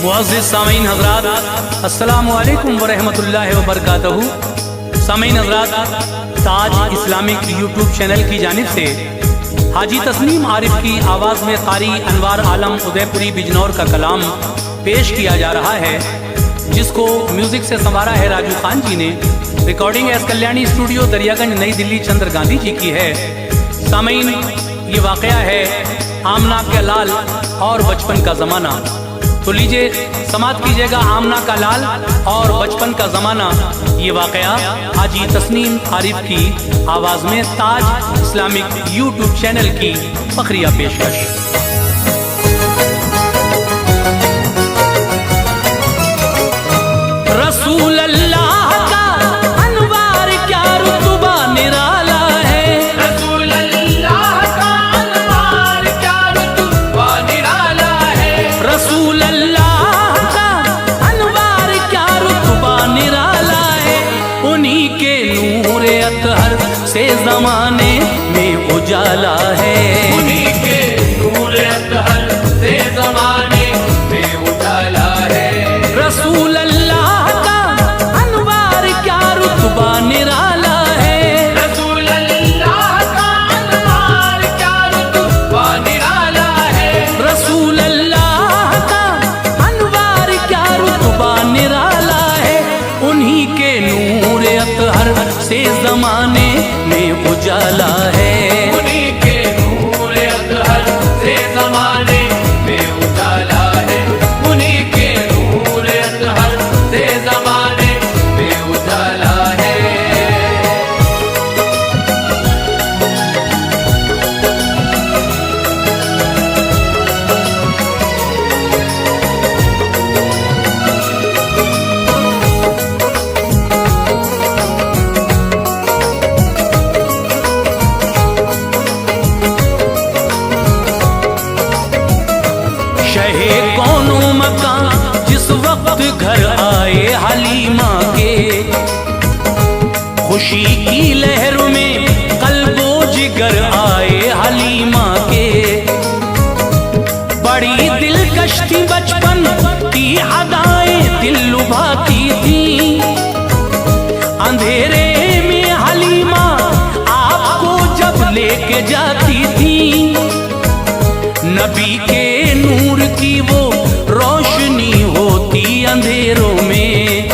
मुअज़्ज़िज़ सामीन हज़रात, अस्सलामु अलैकुम व रहमतुल्लाहि व बरकातहू। सामीन हज़रात, ताज इस्लामिक यूट्यूब चैनल की जानिब से हाजी तस्नीम आरिफ की आवाज़ में कारी अनवार आलम उदयपुरी बिजनौर का कलाम पेश किया जा रहा है, जिसको म्यूज़िक से संवारा है राजू खान जी ने। Recording S Kalyani studio Daryaganj नई दिल्ली चंद्र गांधी जी की है। सामीन, ये वाक़या है आमना का लाल और बचपन का ज़माना। तो लीजिए समात कीजिएगा आमना का लाल और बचपन का ज़माना, ये वाक़या हाजी तस्नीम आरिफ की आवाज़ में ताज इस्लामिक यूट्यूब चैनल की फखरिया पेशकश। रसूल अल्लाह का अनवार क्या रुतबा निराला है, रसूल अल्लाह का अनवार क्या रुतबा निराला है, रसूल अल्लाह का अनवार क्या रुतबा निराला है। उन्हीं के नूर अतहर से ज़माने में उजाला है, उन्हीं के नूर अतहर से ज़माने में उजाला है। रसूल अल्लाह का अनवार क्या रुतबा निराला है, रसूल अल्लाह का अनवार क्या रुतबा निराला है, रसूल अल्लाह का अनवार क्या रुतबा निराला है। उन्हीं के नूर अतहर से ज़माने में उजाला है, उन्हीं के नूर अतहर से ज़माने में उजाला है, उन्हीं के नूर अतहर से ज़माने में उजाला है। शहे कौनो मकान जिस वक्त घर आए हलीमा के, खुशी की लहर में कल्बो जिगर आए हलीमा के। बड़ी दिलकश थी बचपन की अदाएं दिल लुभाती थी, अंधेरे में हलीमा आपको जब लेके जाती थी। नबी के नूर की वो रोशनी होती अंधेरों में,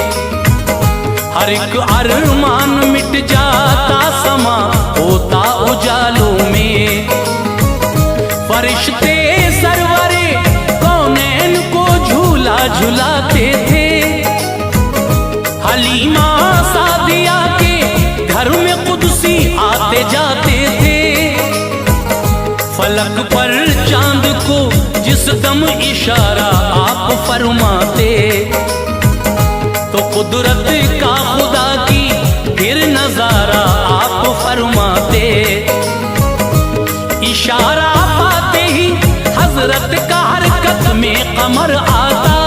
हर एक अरमान मिट जाता समा होता उजालों में। फरिश्ते सरवरे कौनैन को झूला झुलाते थे, हलीमा सादिया के घर में कुदसी आते जाते थे। फलक पर चांद को जिस दम इशारा आप फरमाते, तो कुदरत का खुदा की फिर नजारा आप फरमाते। इशारा पाते ही हजरत का हरकत में कमर आता,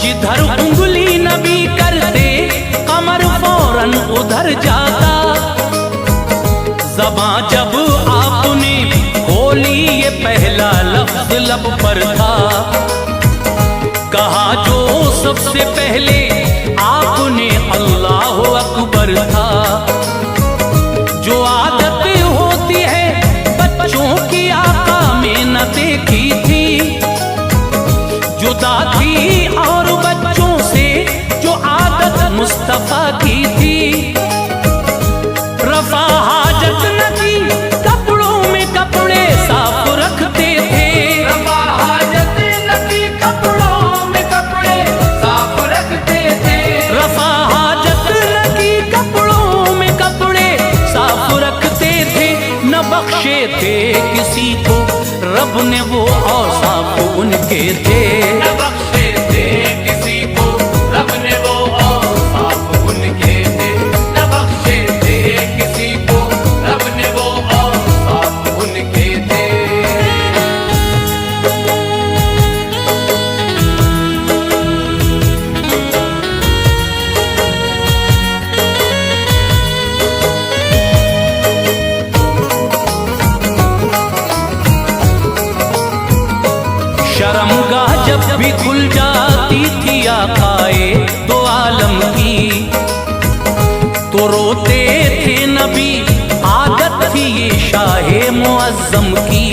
जिधर उंगली नबी करते कमर फौरन उधर जाता। ज़बां जब आपने खोली ये पहला लफ्ज़ लब पर था, कहा जो सबसे पहले आपने अल्लाह अकबर था। जो आदत होती है बच्चों की आका में न देखी थी, जुदा थी और बच्चों से जो आदत मुस्तफ़ा की थी। रफ़ा हाजत न की कपड़ों में कपड़े साफ रखते थे, रफ़ा हाजत न की कपड़ों में कपड़े साफ रखते थे, रफ़ा हाजत न की कपड़ों में कपड़े साफ रखते थे। न बख्शे थे किसी को रब ने वो औसाफ उनके थे, न बख्शे थे किसी को रब ने वो औसाफ उनके थे, न बख्शे थे किसी को रब ने वो औसाफ उनके थे। शर्मगाह जब मुअज्जम की।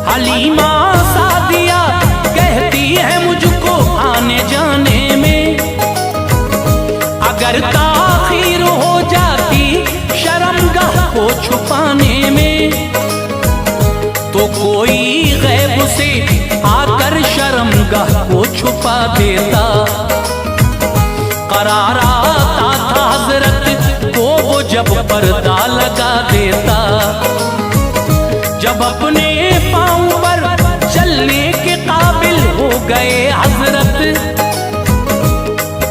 हलीमा सादिया कहती है मुझको आने जाने में, अगर ताखीर हो जाती शर्मगाह को छुपाने में, तो कोई गैब से आकर शर्मगाह को छुपा देता। करार आता था हजरत को वो जब पर्दा लगा देता। जब अपने पांव पर चलने के काबिल हो गए हजरत,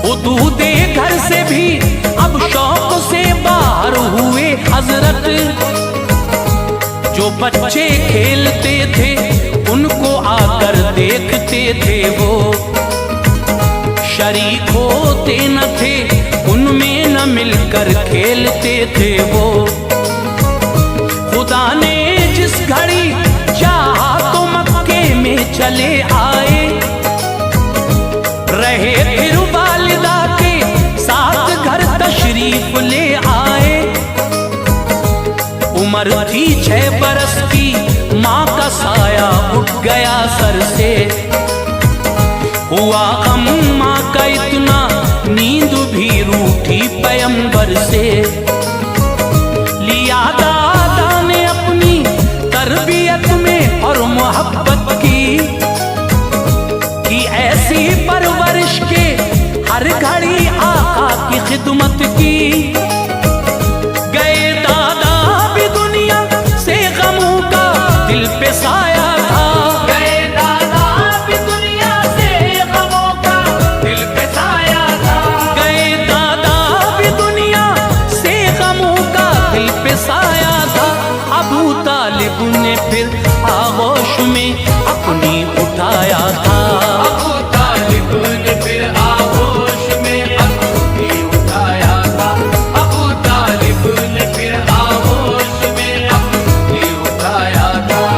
हुदूदे घर से भी अब शौक से बाहर हुए हजरत। जो बच्चे खेलते थे उनको आकर देखते थे वो, शरीक होते न थे उनमें न मिलकर खेलते थे वो। खुदा ने जिस घड़ी चाहा तो मक्के में चले आए, रहे फिर वालिदा के साथ घर तशरीफ ले आए। उम्र थी 6 बरस की, माँ का साया उठ गया सर से। हुआ गम माँ का इतना, नींद भी रूठी पैगंबर से। लिया दादा ने अपनी तरबियत में और मोहब्बत की ऐसी परवरिश के हर घड़ी आका की खिदमत की। गए दादा भी दुनिया से गमों का दिल पे साया था। गए दादा भी दुनिया से गमों का दिल पे साया था। गए दादा भी दुनिया से गमों का दिल पे साया था। अबू तालिब ने फिर आगोश में अपनी उठाया था। अबू तालिब ने फिर आगोश में अपनी उठाया था। अबू तालिब ने फिर आगोश में अपनी उठाया था।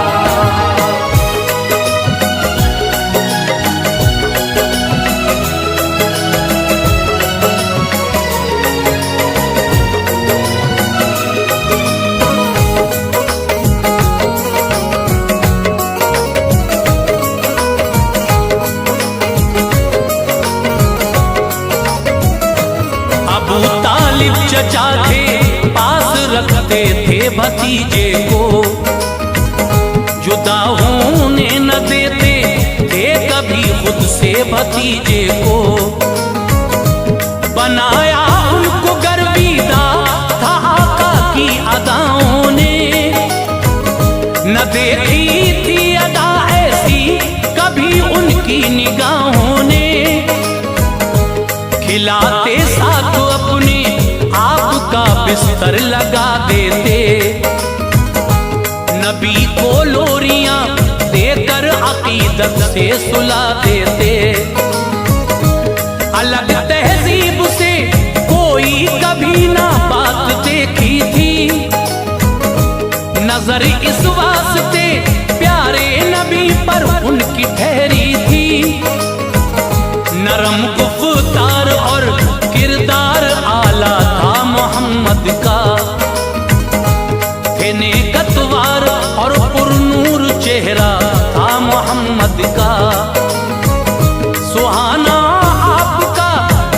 चचा थे पास रखते थे भतीजे को, जुदा होने न देते थे कभी खुद से भतीजे को। बनाया उनको गर्विदा था आका की अदाओं ने, न देखी थी अदा ऐसी कभी उनकी निगाहों ने। खिलाते साथ अपने आपका बिस्तर लगा देते, नबी को लोरियां देकर अकीदत से सुला देते। अलग तहजीब से कोई कभी ना बात देखी थी, नजर इस वास्ते प्यारे नबी पर उनकी ठहरी थी। नरम गुफ्तार और किरदार आला था मोहम्मद का, थे नेकतवार और पुरनूर चेहरा था मोहम्मद का। सुहाना आपका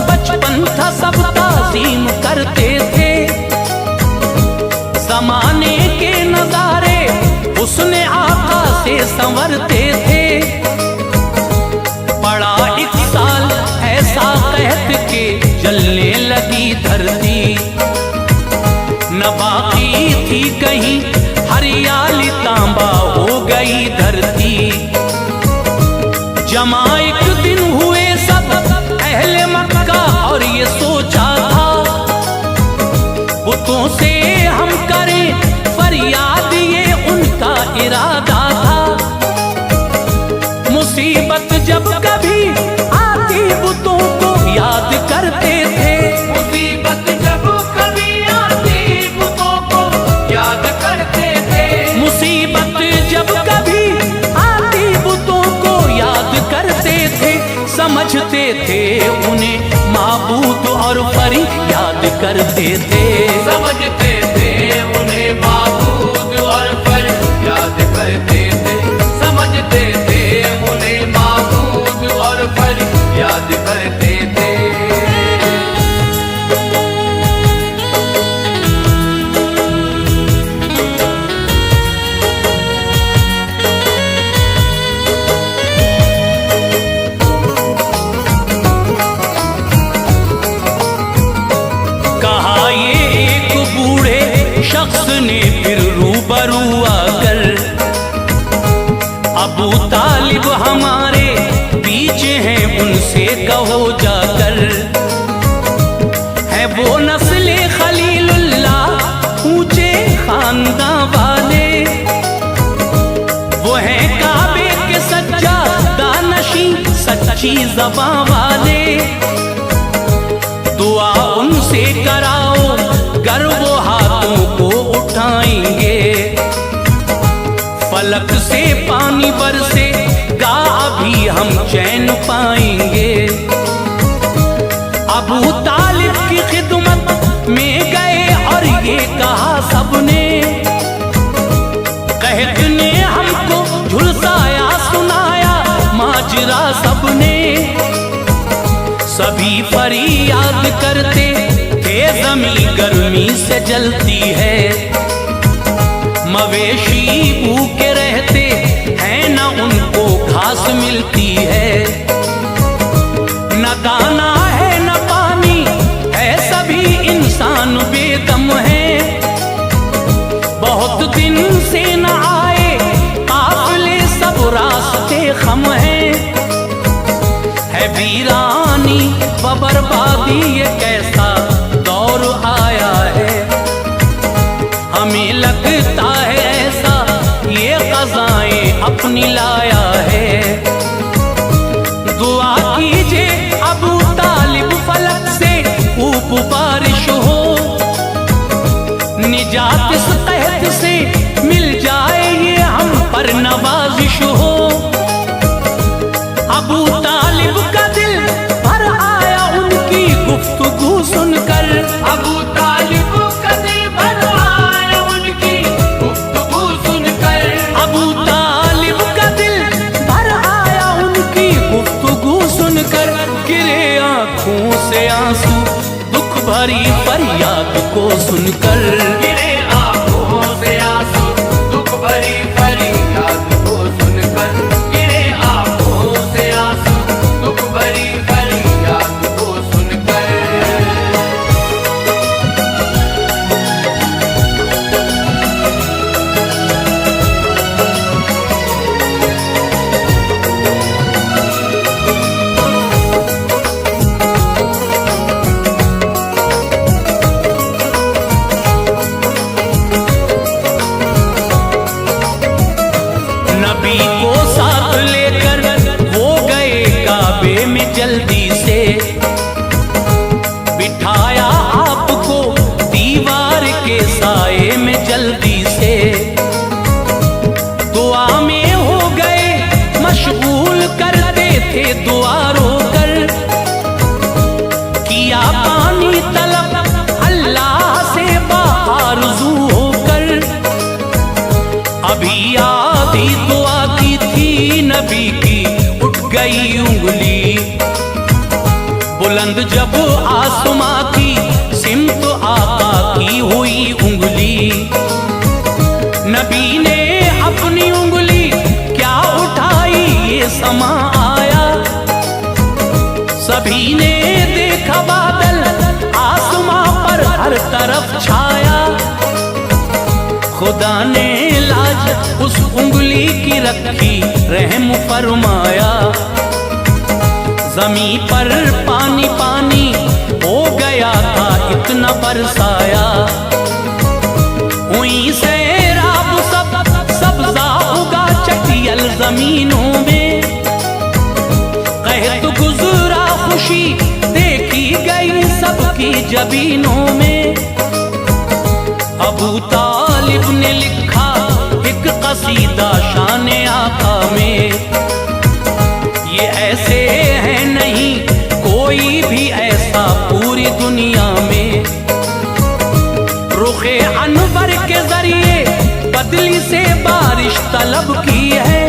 बचपन था सब ताज़ीम करते थे, ज़माने के नज़ारे उसने आका से संवरते थे। पड़ा 1 साल ऐसा कहत के जलने लगी धरती, न बाकी थी कहीं हरियाली तांबा हो गई धरती। जमा एक दिन हुए सब अहले मक्का और ये सोचा था, बुतों से हम करें फरियाद ये उनका इरादा था। मुसीबत जब कभी आती बुतों को याद करते थे, मुसीबत जब कभी आती बुतों को याद करते थे। मुसीबत जब कभी आती बुतों को याद करते थे। समझते थे उन्हें माबूद और फरियाद करते थे। समझते थे उन्हें माबूद और हमारे बीच हैं उनसे कहो जाकर। है वो नस्ले खलीलुल्लाह ऊंचे खानदां वाले, वो है काबे के सच्चा दानशी सच्ची ज़बां वाले। दुआ उनसे कराओ गर वो हाथों को उठाएंगे, फलक से पानी बरसे गा अभी हम चैन पाएंगे। अबू तालिब की खिदमत में गए और ये कहा सबने, कहत ने हमको झुलसाया सुनाया माजरा सबने। सभी फरियाद करते थे ज़मीं गर्मी से जलती है, मवेशी भूखे रहते हैं न उनको घास मिलती है। न दाना है न पानी है सभी इंसान बेदम है, बहुत दिन से न आए काफिले सब रास्ते खम है। वीरानी व बर्बादी ये कैसा दौर आया है, हमें लगता है ऐसा ये क़ज़ाएं अपनी लाया है। दुआ कीजिए अबू तालिब फलक से खूब बारिश हो, निजात इस कहत से मिल जाए ये हम पर नवाजिश हो। अबू तालिब का दिल भर आया उनकी गुफ्तगू सुनकर, अबू तालिब का दिल भर आया उनकी गुफ्तगू सुनकर। अबू तालिब का दिल भर आया उनकी गुफ्तगू सुनकर। गिरे आंखों से आंसू दुख भरी फरियाद को सुनकर, गिरे आंखों से आंसू दुख भरी फरियाद को सुनकर। गिरे आंखों से आंसू दुख भरी फरियाद को सुनकर। नबी को साथ लेकर वो गए काबे में जल्दी से, बिठाया आपको दीवार के साए में जल्दी से। दुआ में हो गए मशगूल करते थे दुआ रोकर, किया पानी तलब अल्लाह से बारज़ू होकर। अभी आधी दुआ की थी नबी की उठ गई उंगली, बुलंद जब आसमां की सिमत आका की हुई उंगली। नबी ने अपनी उंगली क्या उठाई ये समा आया, सभी ने देखा बादल आसमां पर हर तरफ छाया। खुदा ने लाज उस उंगली की रखी रहम फरमाया, जमीन पर पानी पानी हो गया था इतना बरसाया। हुई सैराब सब सब्जा उगा चटियल जमीनों में, कहत गुजरा खुशी देखी गई सबकी जबीनों में। अबू तालिब ने लिखा एक कसीदा शान आका में, ये ऐसे है नहीं कोई भी ऐसा पूरी दुनिया में। रुखे अनवर के जरिए बदली से बारिश तलब की है,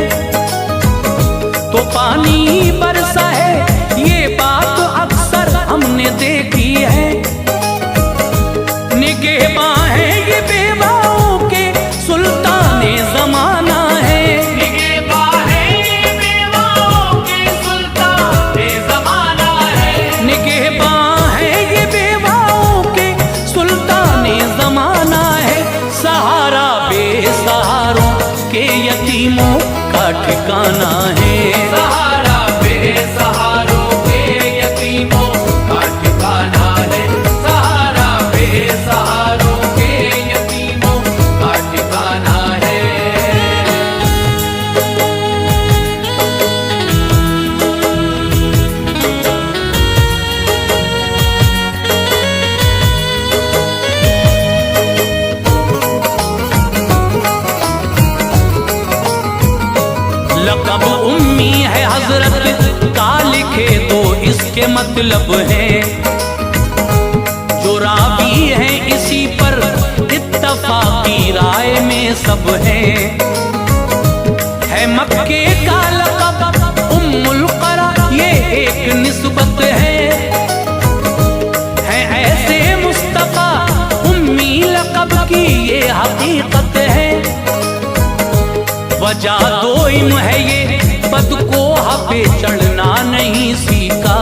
तो पानी बरसा है ये बात अक्सर हमने देखी है। निगहबान ये बेवाओं के सुल्ताने ज़माना है, निगहबान ये बेवाओं के सुल्ताने ज़माना है। निगहबान ये बेवाओं के सुल्ताने ज़माना है। सहारा बेसहारों के यतीमों का ठिकाना है। सहारा बेसहारों के यतीमों का ठिकाना है। सहारा बेसहारों के यतीमों का ठिकाना है। लक़ब उम्मी है हजरत का लिखे तो इसके मतलब है, जो रावी है इसी पर इत्तफाकी राय में सब है मक्के का लक़ब उम्मुल क़रा ये एक निस्बत है ऐसे मुस्तफ़ा उम्मी लक़ब की ये हकीकत है। वजह दो इम है ये बद को पे चढ़ना नहीं सीखा,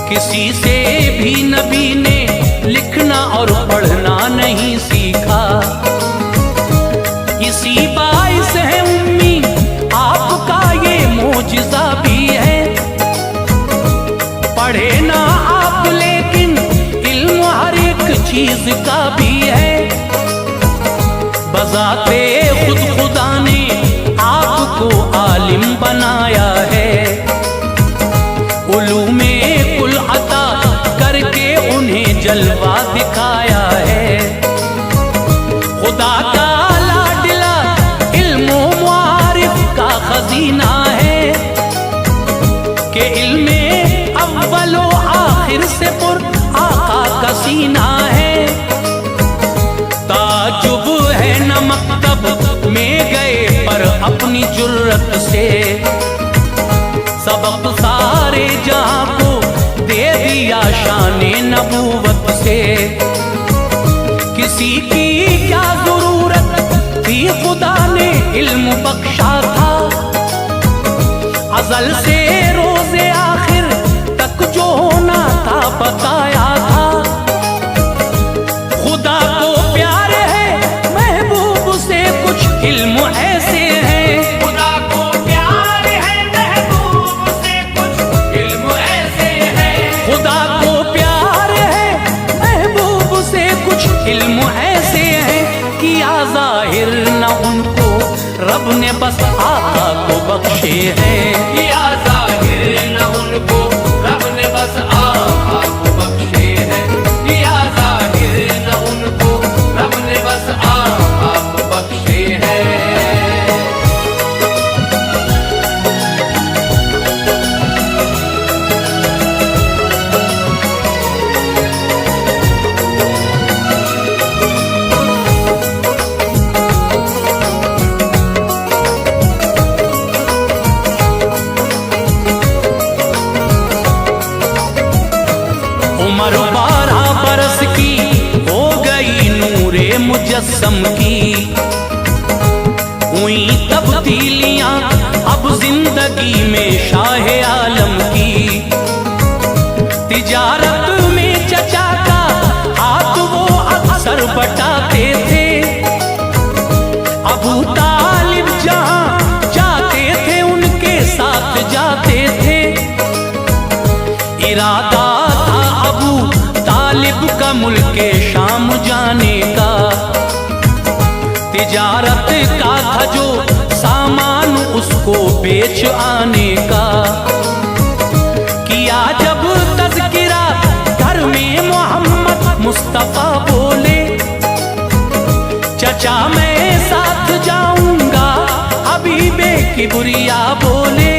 किसी से भी नबी ने लिखना और पढ़ना नहीं सीखा। इसी बाइस है उम्मी आपका ये मोजिज़ा भी है, पढ़े ना आप लेकिन इल्म हर एक चीज का भी है। बज़ाते खुद खुदा ने आपको आलिम बनाया है, उलूमे कुल अता करके उन्हें जलवा दिखाया है। खुदा का लाडला इल्मो मुआरिफ का खजीना है, कि इल्मे अव्वलो आखिर से पुर आका का सीना है। ताजुब है न मकतब में गए पर अपनी जुर्रत से, सबक सारे जहां को दे दिया शाने नबूवत से। किसी की क्या जरूरत थी खुदा ने इल्म बख्शा था, अज़ल से रोज़े आखिर तक जो होना था बताया था। खुदा को प्यार है महबूब से कुछ इल्म ऐसे हैं, खुदा को प्यार है महबूब से कुछ इल्म ऐसे है। खुदा को प्यार है महबूब से कुछ इल्म ऐसे हैं, किया जाहिर न उनको रब ने बस आका को बख्शे हैं। किया जाहिर न उनको रब ने बस आका को बख्शे है। किया जाहिर न उनको रब ने बस आका को बख्शे है। उम्र 12 बरस की हो गई नूरे मुजस्सम की, हुई तब्दीलियां अब जिंदगी में शाह आलम की। तिजारत में चचा का हाथ वो अक्सर बटाते थे, अबू तालिब जहां जाते थे उनके साथ जाते थे। इरादा था अबू तालिब का मुल्के शाम जाने का, तिजारत का था जो सामान उसको बेच आने का। किया जब तज़किरा घर में मोहम्मद मुस्तफ़ा बोले, चचा मैं साथ जाऊंगा हबीबे किबरिया बोले।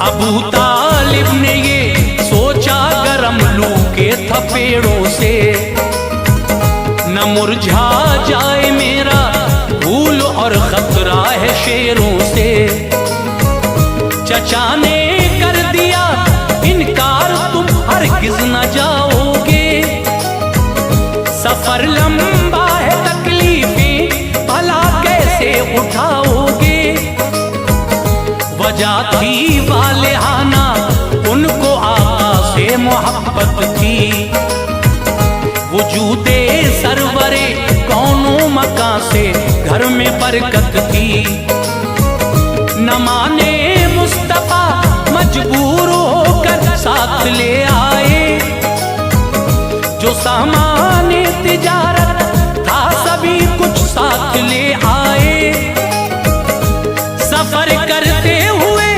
अबू तालिब ने ये सोचा गरम लू के थपेड़ों से, न मुरझा जाए मेरा भूल और खतरा है शेरों से। चचा ने कर दिया इनकार तुम हरगिज न जाओगे, सफर लंबा है तकलीफें भला कैसे उठाओगे। वजह थी वालेहाना उनको आका से मोहब्बत थी, वजूदे सरवरे कौनो मकां से घर में बरकत थी। न माने मुस्तफा मजबूर होकर साथ ले आए, जो सामान तिजारत था सभी कुछ साथ ले आए। सफर करते हुए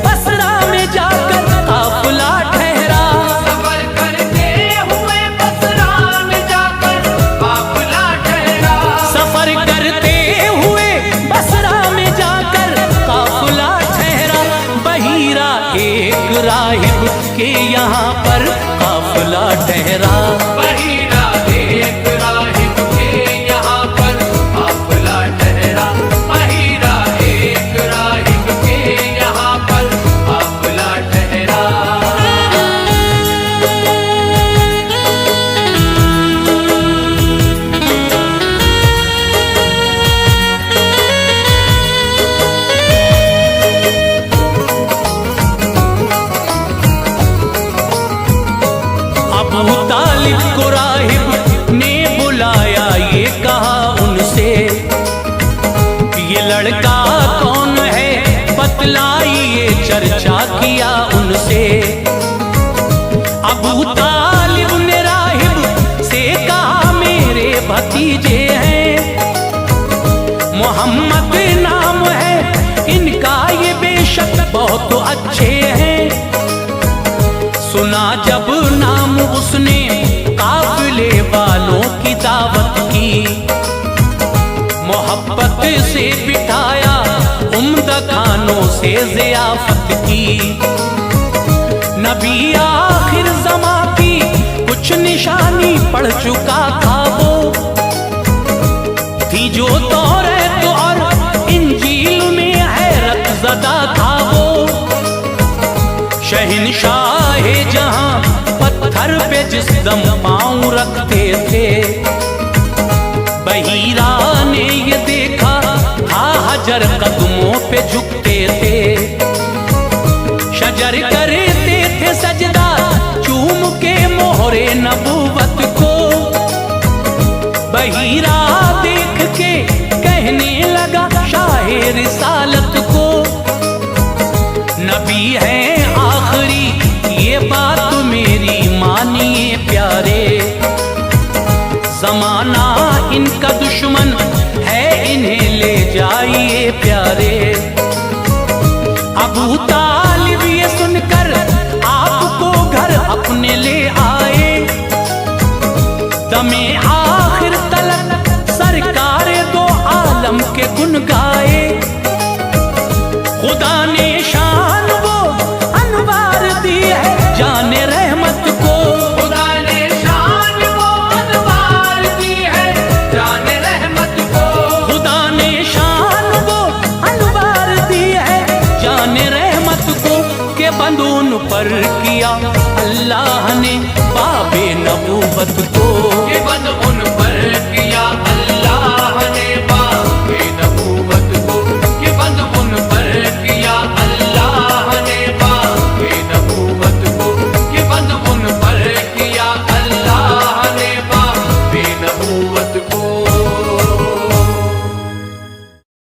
बसरा में जाकर काफिला ठहरा, सफर करते हुए बसरा में जाकर काफिला ठहरा, सफर करते हुए बसरा में जाकर काफिला ठहरा। बहीरा एक राहिब के यहाँ पर काफिला ठहरा, बहीरा एक राहिब के यहाँ पर काफिला ठहरा, बहीरा एक राहिब के यहाँ पर काफिला ठहरा। अबू तालिब को राहिब ने बुलाया, ये कहा उनसे ये लड़का कौन है, बतलाइए, चर्चा किया उनसे। अबू तालिब ने राहिब से कहा मेरे भतीजे हैं, मोहम्मद नाम है इनका, ये बेशक बहुत अच्छे हैं। सुना जब नाम उसने काफिले वालों की दावत की, मोहब्बत से बिठाया, उम्दा खानों से ज़ियाफत की। नबी आखिर ज़मा की कुछ निशानी पड़ चुका था वो, थी जो तौरात और इंजील में हैरत ज़दा था वो। शहंशाह जहां पत्थर पे जिस दम पाँव रखते थे, बहीरा ने ये देखा था हजर कदमों पे झुकते थे। शजर करते थे सजदा चूम के मोहरे नबूवत को, बहीरा देख के कहने लगा शाहे रिसालत को, नबी है आखिरी ये बात मेरी मानिए प्यारे, जमाना इनका दुश्मन है इन्हें ले जाइए प्यारे। अबू तालिब ये सुनकर आपको घर अपने ले आए, दमे आखिर तलक सरकार दो आलम के गुन गाए। खुदा ने शान वो अनवार दी है जाने रहमत को, खुदा ने शान वो अनवार दी है जाने रहमत को, खुदा ने शान वो अनवार दी है जाने रहमत को। के बंदून पर किया अल्लाह ने बाबे नबूवत को, ये बंद उन